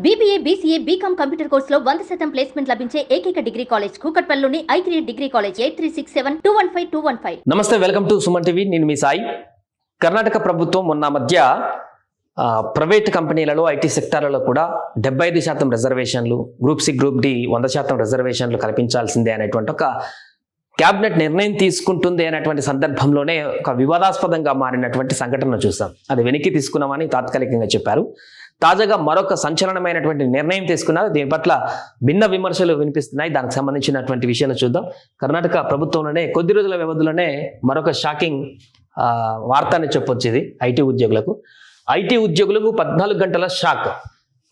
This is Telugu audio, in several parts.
BBA, BCA, BCom కంప్యూటర్ కోర్సులో 100% ప్లేస్మెంట్ లభించే ఏకైక డిగ్రీ కాలేజ్ కూకట్పల్లిలోని I3 డిగ్రీ కాలేజ్ 8367215215. నమస్తే, వెల్కమ్ టు సుమన్ టీవీ. నేను మీ సాయి. కర్ణాటక ప్రభుత్వం మొన్న మధ్య ప్రైవేట్ కంపెనీలలో ఐటీ సెక్టార్లలో కూడా 75% రిజర్వేషన్లు, గ్రూప్ సి గ్రూప్ డి 100% రిజర్వేషన్లు కల్పించాల్సిందే అనేటువంటి ఒక క్యాబినెట్ నిర్ణయం తీసుకుంటుంది అనేటువంటి సందర్భంలోనే ఒక వివాదాస్పదంగా మారినటువంటి సంఘటన చూసాం. అది వెనక్కి తీసుకున్నామని తాత్కాలికంగా చెప్పారు. తాజాగా మరొక సంచలనమైనటువంటి నిర్ణయం తీసుకున్నారు. దీని పట్ల భిన్న విమర్శలు వినిపిస్తున్నాయి. దానికి సంబంధించినటువంటి విషయాలు చూద్దాం. కర్ణాటక ప్రభుత్వంలోనే కొద్ది రోజుల వ్యవధిలోనే మరొక షాకింగ్ వార్త అని చెప్పొచ్చు. ఇది ఐటీ ఉద్యోగులకు 14 గంటల షాక్.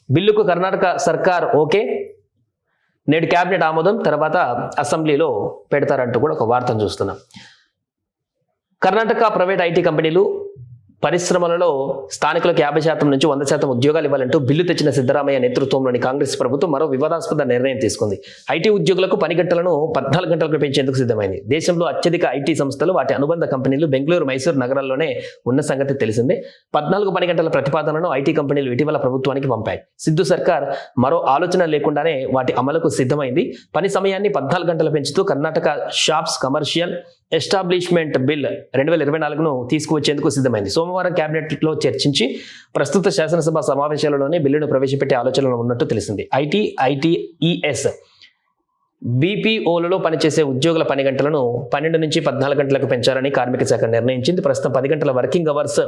బిల్లుకు కర్ణాటక సర్కార్ ఓకే, నేడు క్యాబినెట్ ఆమోదం, తర్వాత అసెంబ్లీలో పెడతారంటూ కూడా ఒక వార్తను చూస్తున్నాం. కర్ణాటక ప్రైవేట్ ఐటీ కంపెనీలు పరిశ్రమలలో స్థానికులకు 50% నుంచి 100% ఉద్యోగాలు ఇవ్వాలంటూ బిల్లు తెచ్చిన సిద్ధరామయ్య నేతృత్వంలోని కాంగ్రెస్ ప్రభుత్వం మరో వివాదాస్పద నిర్ణయం తీసుకుంది. ఐటీ ఉద్యోగులకు పని గంటలను 14 గంటలకు పెంచేందుకు సిద్ధమైంది. దేశంలో అత్యధిక ఐటీ సంస్థలు, వాటి అనుబంధ కంపెనీలు బెంగళూరు, మైసూరు నగరాల్లోనే ఉన్న సంగతి తెలిసిందే. 14 పని గంటల ప్రతిపాదనను ఐటీ కంపెనీలు ఇటీవల ప్రభుత్వానికి పంపాయి. సిద్ధు సర్కార్ మరో ఆలోచన లేకుండానే వాటి అమలుకు సిద్ధమైంది. పని సమయాన్ని 14 గంటలు పెంచుతూ Karnataka shops commercial establishment bill 2024ను తీసుకువచ్చేందుకు సిద్ధమైంది. సోమవారం క్యాబినెట్లో చర్చించి ప్రస్తుత శాసనసభ సమావేశాలలోనే బిల్లును ప్రవేశపెట్టే ఆలోచనలో ఉన్నట్టు తెలిసింది. ఐటీఈఎస్ బీపీఓలలో పనిచేసే ఉద్యోగుల పని గంటలను 12 నుంచి 14 గంటలకు పెంచాలని కార్మిక శాఖ నిర్ణయించింది. ప్రస్తుతం 10 గంటల వర్కింగ్ అవర్స్,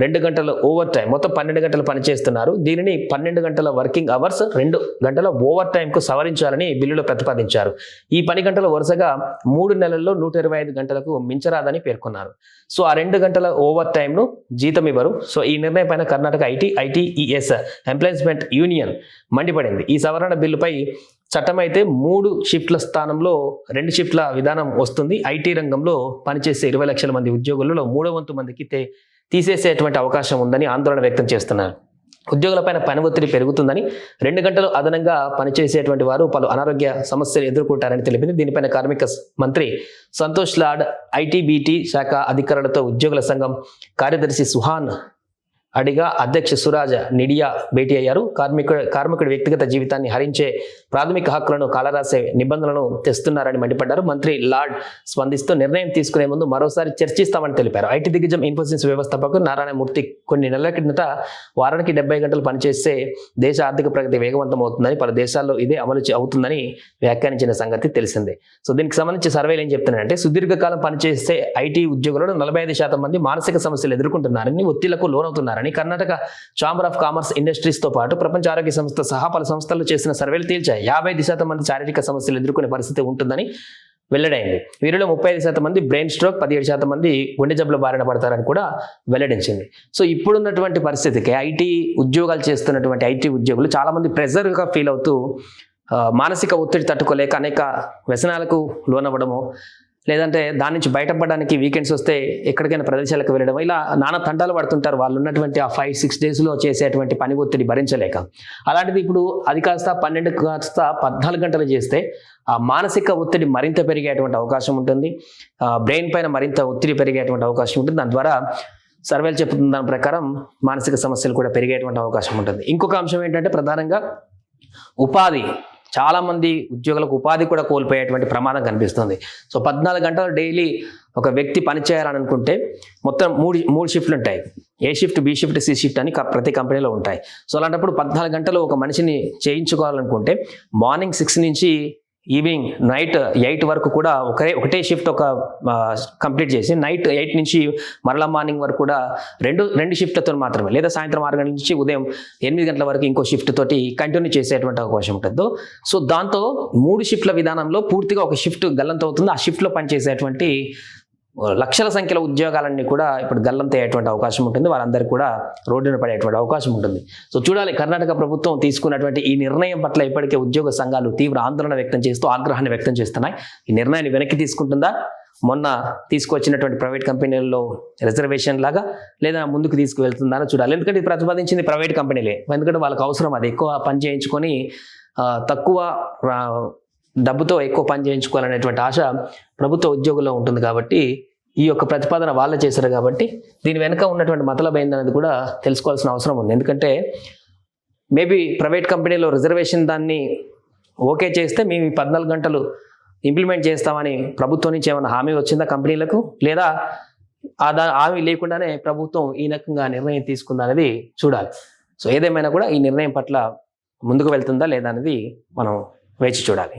2 గంటల ఓవర్ టైం, మొత్తం 12 గంటలు పనిచేస్తున్నారు. దీనిని 12 గంటల వర్కింగ్ అవర్స్, 2 గంటల ఓవర్ టైంకు సవరించాలని బిల్లులో ప్రతిపాదించారు. ఈ పని గంటలు వరుసగా 3 నెలల్లో 125 గంటలకు మించరాదని పేర్కొన్నారు. సో ఆ 2 గంటల ఓవర్ టైంను జీతం ఇవ్వరు. సో ఈ నిర్ణయం పైన కర్ణాటక ఐటీఈఎస్ ఎంప్లాయ్మెంట్ యూనియన్ మండిపడింది. ఈ సవరణ బిల్లుపై చట్టం అయితే 3 షిఫ్ట్ల స్థానంలో 2 షిఫ్ట్ల విధానం వస్తుంది. ఐటీ రంగంలో పనిచేసే 20 లక్షల మంది ఉద్యోగులలో 3/3 మందికి తీసేసేటువంటి అవకాశం ఉందని ఆందోళన వ్యక్తం చేస్తున్నారు. ఉద్యోగులపైన పని ఒత్తిడి పెరుగుతుందని, 2 గంటలు అదనంగా పనిచేసేటువంటి వారు పలు అనారోగ్య సమస్యలు ఎదుర్కొంటారని తెలిపింది. దీనిపైన కార్మిక మంత్రి సంతోష్ లాడ్, ఐటీబీటీ శాఖ అధికారులతో ఉద్యోగుల సంఘం కార్యదర్శి సుహాన్ అడిగా అధ్యక్ష సురాజ్ నిడియా భేటీ అయ్యారు. కార్మికుడి వ్యక్తిగత జీవితాన్ని హరించే ప్రాథమిక హక్కులను కాలరాసే నిబంధనలను తెస్తున్నారని మండిపడ్డారు. మంత్రి లార్డ్ స్పందిస్తూ నిర్ణయం తీసుకునే ముందు మరోసారి చర్చిస్తామని తెలిపారు. ఐటీ దిగ్గజం ఇన్ఫోసిస్ వ్యవస్థాపకుడు నారాయణమూర్తి కొన్ని నెలల కిందట వారానికి 70 గంటలు పనిచేస్తే దేశ ఆర్థిక ప్రగతి వేగవంతం అవుతుందని, పలు దేశాల్లో ఇదే అమలు అవుతుందని వ్యాఖ్యానించిన సంగతి తెలిసిందే. సో దీనికి సంబంధించి సర్వేలు ఏం చెప్తున్నాయంటే, సుదీర్ఘకాలం పనిచేస్తే ఐటీ ఉద్యోగులలో 45% మంది మానసిక సమస్యలు ఎదుర్కొంటున్నారని, ఒత్తిళ్లకు లోనవుతున్నారని Karnataka chamber of commerce industries తో పాటు ప్రపంచ ఆరోగ్య సంస్థ సహా పలు సంస్థలు చేసిన సర్వేలు తేల్చాయి. 55% మంది శారీరక సమస్యలు ఎదుర్కొనే పరిస్థితి ఉంటుందని వెల్లడైంది. వీరిలో 35% మంది బ్రెయిన్ స్ట్రోక్, 17% మంది గుండె జబ్బుల బారిన పడతారని కూడా వెల్లడించింది. సో ఇప్పుడున్నటువంటి పరిస్థితికి ఐటీ ఉద్యోగాలు చేస్తున్నటువంటి ఐటీ ఉద్యోగులు చాలా మంది ప్రెజర్గా ఫీల్ అవుతూ మానసిక ఒత్తిడి తట్టుకోలేక అనేక వ్యసనాలకు లోనవ్వడము, లేదంటే దాని నుంచి బయటపడడానికి వీకెండ్స్ వస్తే ఎక్కడికైనా ప్రదేశాలకు వెళ్ళడం, ఇలా నానా తంటాలు పడుతుంటారు. వాళ్ళు ఉన్నటువంటి ఆ 5-6 డేస్లో చేసేటువంటి పని ఒత్తిడి భరించలేక. అలాంటిది ఇప్పుడు అది కాస్త 12 కాస్త 14 గంటలు చేస్తే ఆ మానసిక ఒత్తిడి మరింత పెరిగేటువంటి అవకాశం ఉంటుంది. బ్రెయిన్ పైన మరింత ఒత్తిడి పెరిగేటువంటి అవకాశం ఉంటుంది. దాని ద్వారా సర్వేలు చెప్తున్న దాని ప్రకారం మానసిక సమస్యలు కూడా పెరిగేటువంటి అవకాశం ఉంటుంది. ఇంకొక అంశం ఏంటంటే, ప్రధానంగా ఉపాధి. చాలా మంది ఉద్యోగులకు ఉపాధి కూడా కోల్పోయేటువంటి ప్రమాదం కనిపిస్తుంది. సో 14 గంటలు డైలీ ఒక వ్యక్తి పని చేయాలని అనుకుంటే మొత్తం 3 షిఫ్ట్లు ఉంటాయి. A shift, B shift, C shift అని ప్రతి కంపెనీలో ఉంటాయి. సో అలాంటప్పుడు 14 గంటలు ఒక మనిషిని చేయించుకోవాలనుకుంటే మార్నింగ్ 6 నుంచి ఈవినింగ్ నైట్ 8 వరకు కూడా ఒకటే షిఫ్ట్ కంప్లీట్ చేసి, నైట్ 8 నుంచి మరలా మార్నింగ్ వరకు కూడా రెండు షిఫ్ట్లతో మాత్రమే, లేదా సాయంత్రం 6 గంటల నుంచి ఉదయం 8 గంటల వరకు ఇంకో షిఫ్ట్ తోటి కంటిన్యూ చేసేటువంటి అవకాశం ఉంటుంది. సో దాంతో 3 షిఫ్ట్ల విధానంలో పూర్తిగా ఒక షిఫ్ట్ గల్లంత అవుతుంది. ఆ షిఫ్ట్లో పనిచేసేటువంటి లక్షల సంఖ్యలో ఉద్యోగాలన్నీ కూడా ఇప్పుడు గల్లంతయ్యేటువంటి అవకాశం ఉంటుంది. వారందరికీ కూడా రోడ్డున పడేటువంటి అవకాశం ఉంటుంది. సో చూడాలి, కర్ణాటక ప్రభుత్వం తీసుకున్నటువంటి ఈ నిర్ణయం పట్ల ఇప్పటికే ఉద్యోగ సంఘాలు తీవ్ర ఆందోళన వ్యక్తం చేస్తూ ఆగ్రహాన్ని వ్యక్తం చేస్తున్నాయి. ఈ నిర్ణయాన్ని వెనక్కి తీసుకుంటుందా, మొన్న తీసుకొచ్చినటువంటి ప్రైవేట్ కంపెనీలలో రిజర్వేషన్ లాగా, లేదా ముందుకు తీసుకువెళ్తుందా అని చూడాలి. ఎందుకంటే ఇది ప్రతిపాదించింది ప్రైవేట్ కంపెనీలే. ఎందుకంటే వాళ్ళకి అవసరం అది, ఎక్కువ పని చేయించుకొని తక్కువ డబ్బుతో ఎక్కువ పని చేయించుకోవాలనేటువంటి ఆశ ప్రభుత్వ ఉద్యోగుల్లో ఉంటుంది. కాబట్టి ఈ యొక్క ప్రతిపాదన వాళ్ళే చేశారు కాబట్టి దీని వెనుక ఉన్నటువంటి మతలబ్ ఏందనేది కూడా తెలుసుకోవాల్సిన అవసరం ఉంది. ఎందుకంటే మేబీ ప్రైవేట్ కంపెనీలో రిజర్వేషన్ దాన్ని ఓకే చేస్తే మేము ఈ 14 గంటలు ఇంప్లిమెంట్ చేస్తామని ప్రభుత్వం నుంచి ఏమైనా హామీ వచ్చిందా కంపెనీలకు, లేదా హామీ లేకుండానే ప్రభుత్వం ఈ రకంగా నిర్ణయం తీసుకుందా అనేది చూడాలి. సో ఏదేమైనా కూడా ఈ నిర్ణయం పట్ల ముందుకు వెళ్తుందా లేదా అనేది మనం వేచి చూడాలి.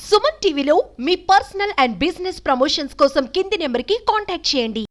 సుమన్ టీవీలో మీ పర్సనల్ అండ్ బిజినెస్ ప్రమోషన్స్ కోసం కింది నెంబర్కి కాంటాక్ట్ చేయండి.